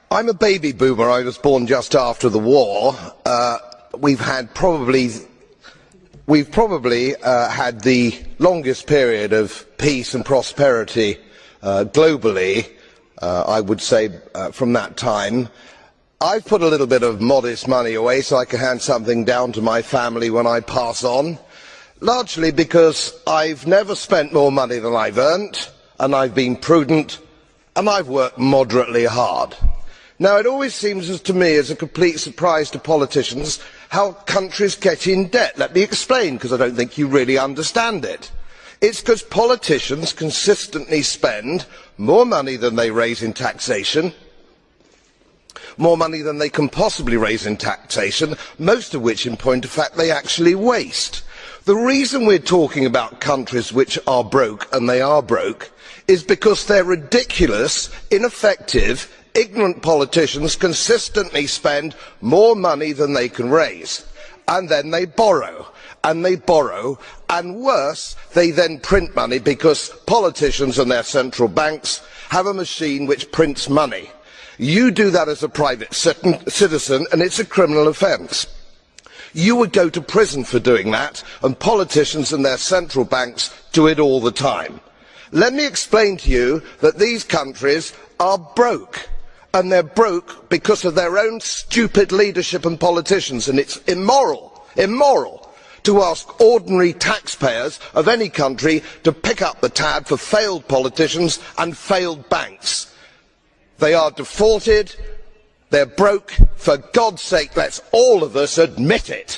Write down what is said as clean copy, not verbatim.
I'm a baby boomer. I was born just after the war. We've probably had the longest period of peace and prosperity globally, I would say, from that time. I've put a little bit of modest money away so I can hand something down to my family when I pass on, largely because I've never spent more money than I've earned, and I've been prudent, and I've worked moderately hard. Now, it always seems to me as a complete surprise to politicians how countries get in debt. Let me explain, because I don't think you really understand it. It's because politicians consistently spend more money than they raise in taxation, more money than they can possibly raise in taxation, most of which, in point of fact, they actually waste. The reason we're talking about countries which are broke, and they are broke, is because they're ridiculous, ineffective, ignorant politicians consistently spend more money than they can raise, and then they borrow, and worse, they then print money because politicians and their central banks have a machine which prints money. You do that as a private citizen and it's a criminal offence. You would go to prison for doing that, and politicians and their central banks do it all the time. Let me explain to you that these countries are broke, and they're broke because of their own stupid leadership and politicians, and it's immoral to ask ordinary taxpayers of any country to pick up the tab for failed politicians and failed banks. They are defaulted, they're broke. For God's sake, let's all of us admit it.